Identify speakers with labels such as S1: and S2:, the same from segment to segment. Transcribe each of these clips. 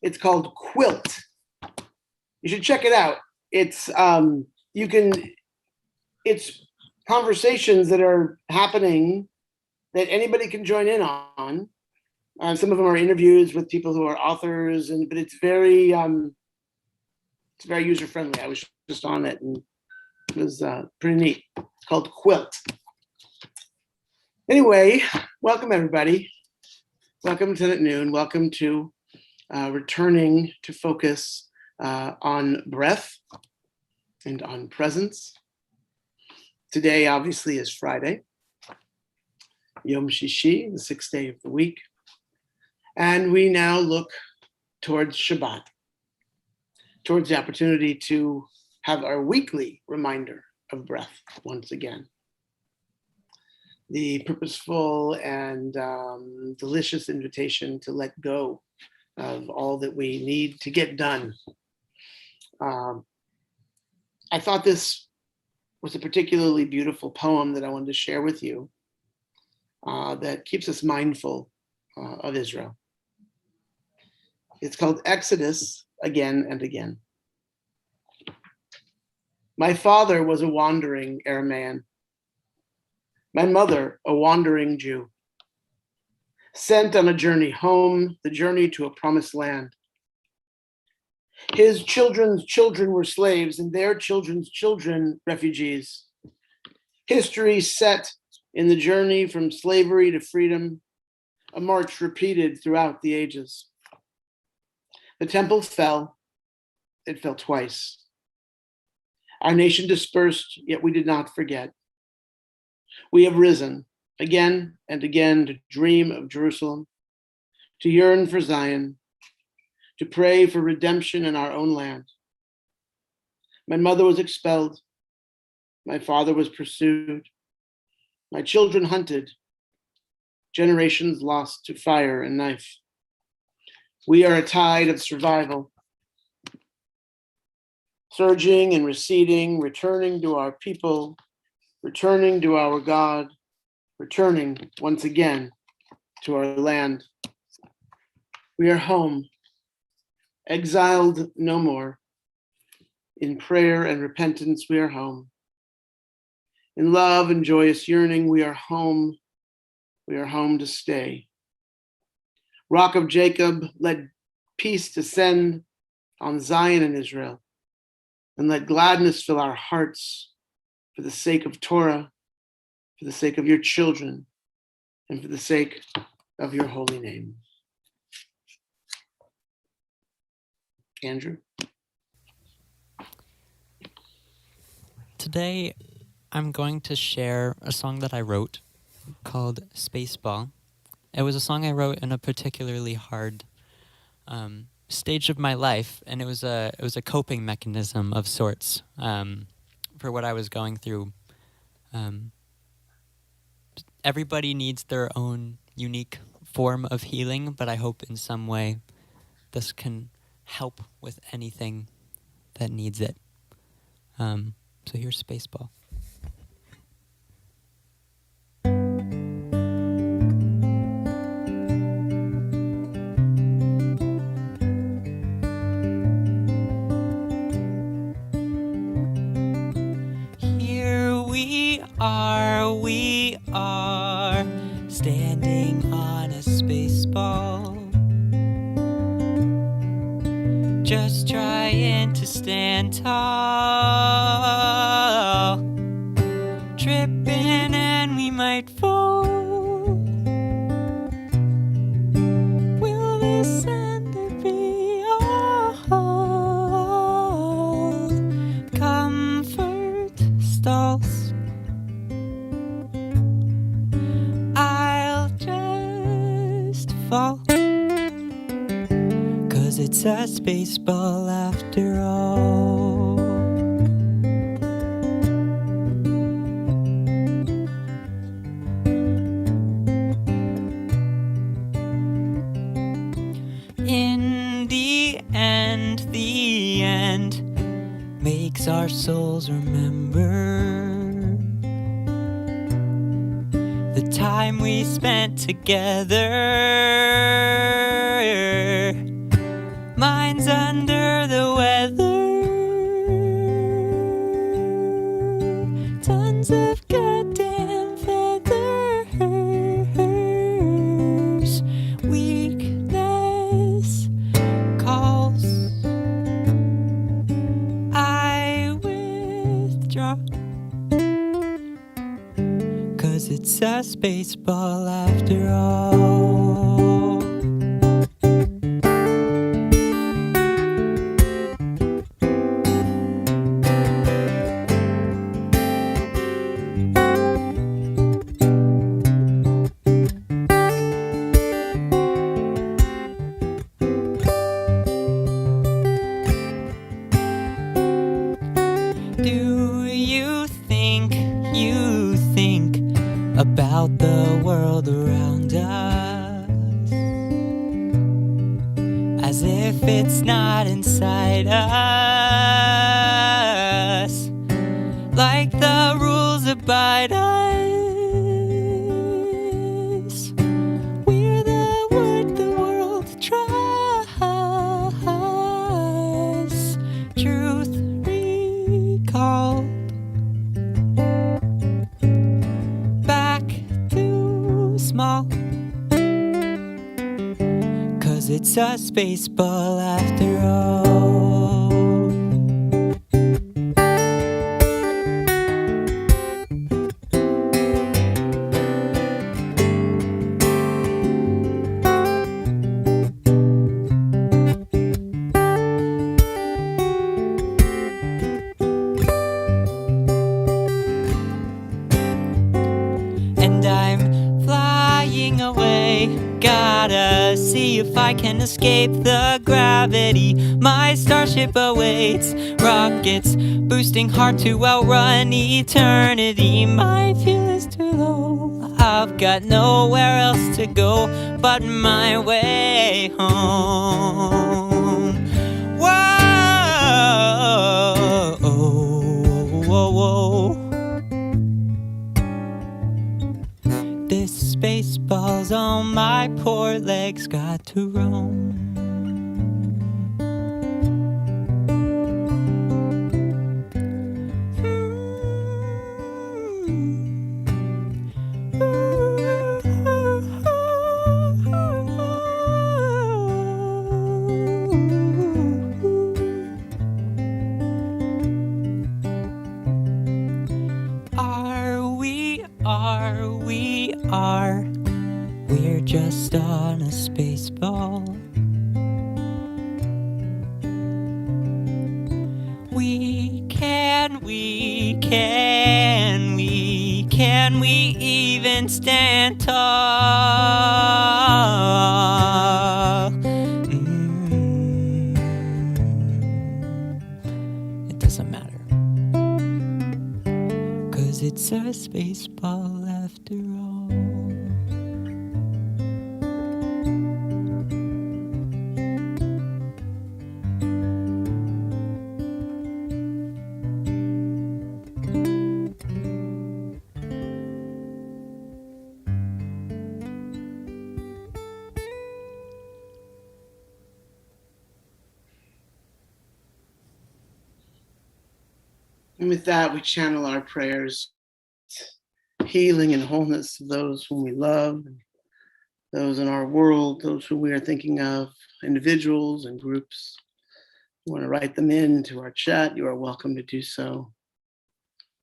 S1: It's called Quilt. You should check it out. It's it's conversations that are happening that anybody can join in on. Some of them are interviews with people who are authors, but it's very user friendly. I was just on it, and it was pretty neat. It's called Quilt. Anyway, welcome everybody. Welcome to Noon. Welcome to returning to focus on breath and on presence. Today, obviously, is Friday, Yom Shishi, the sixth day of the week. And we now look towards Shabbat, towards the opportunity to have our weekly reminder of breath once again. The purposeful and delicious invitation to let go of all that we need to get done. I thought this was a particularly beautiful poem that I wanted to share with you that keeps us mindful of Israel. It's called Exodus Again and Again. My father was a wandering Aramaean. My mother, a wandering Jew, sent on a journey home, the journey to a promised land. His children's children were slaves, and their children's children refugees. History set in the journey from slavery to freedom, a march repeated throughout the ages. The temple fell. It fell twice. Our nation dispersed, yet we did not forget. We have risen again and again to dream of Jerusalem, to yearn for Zion, to pray for redemption in our own land. My mother was expelled. My father was pursued. My children hunted. Generations lost to fire and knife. We are a tide of survival, surging and receding, returning to our people, returning to our God, returning once again to our land. We are home, exiled no more. In prayer and repentance, we are home. In love and joyous yearning, we are home. We are home to stay. Rock of Jacob, let peace descend on Zion and Israel, and let gladness fill our hearts for the sake of Torah, for the sake of your children, and for the sake of your holy name. Andrew?
S2: Today, I'm going to share a song that I wrote called Spaceball. It was a song I wrote in a particularly hard stage of my life, and it was a coping mechanism of sorts for what I was going through. Everybody needs their own unique form of healing, but I hope in some way this can help with anything that needs it. So here's Spaceball. We are standing on a space ball, just trying to stand tall, tripping and we might fall. Will this end be all? Comfort stalls. Fall, 'cause it's a space ball after all. In the end makes our souls remember the time we spent together. Mine's under the weather. Tons of goddamn feathers. Weakness calls. I withdraw. 'Cause it's a spaceball after all. Do you think about the world around us as if it's not inside us, like the rules abide us? We're the wood the world trusts. Truth recalled back to small. 'Cause it's a spaceball after all. And I'm flying away. Gotta see if I can escape the gravity. My starship awaits. Rockets boosting hard to outrun eternity. My fuel is too low. I've got nowhere else to go but my way home. Whoa, whoa, whoa. This spaceball's on my poor legs, got to roam. We're just on a space ball. Can we even stand tall? It doesn't matter, 'cause it's a space ball after all.
S1: And with that, we channel our prayers, healing and wholeness of those whom we love, those in our world, those who we are thinking of, individuals and groups. You want to write them into our chat, you are welcome to do so.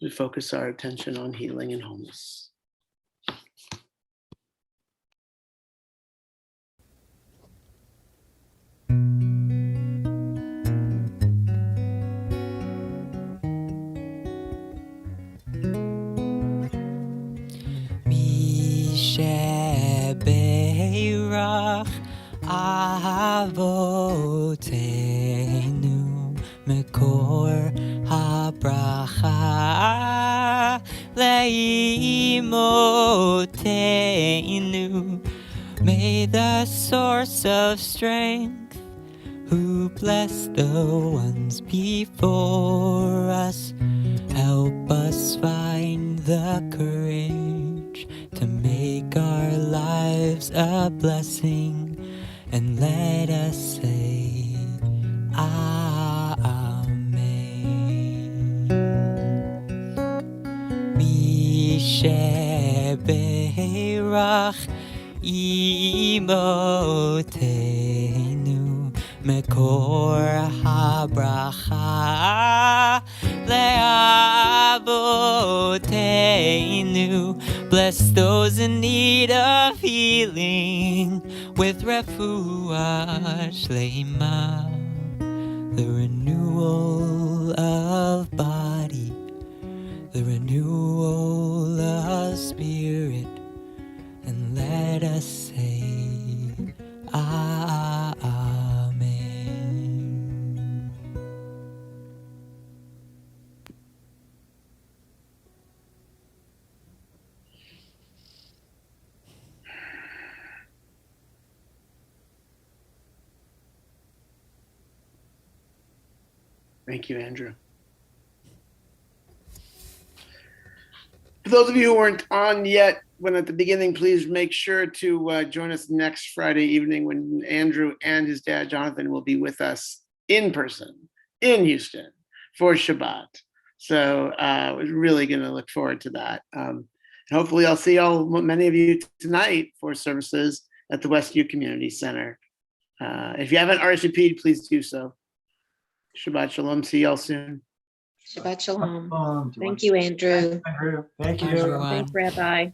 S1: We focus our attention on healing and wholeness.
S2: Shebeirach Avotenu Mekor HaBracha Leimotenu. May the source of strength, who blessed the ones before us, help us find the courage to make our lives a blessing, and let us say Imotenu Mekor habracha le'avotenu. Bless those in need of healing with refuah shlema, the renewal of body, the renewal of spirit, and let us say Amen.
S1: Thank you, Andrew. For those of you who weren't on yet, when at the beginning, please make sure to join us next Friday evening when Andrew and his dad, Jonathan, will be with us in person in Houston for Shabbat. So we're really going to look forward to that. And hopefully I'll see many of you tonight for services at the Westview Community Center. If you haven't RSVP'd, please do so. Shabbat Shalom. See y'all soon.
S3: Shabbat Shalom. Thank you, Andrew.
S4: Thank you.
S2: Everyone.
S3: Thanks, Rabbi.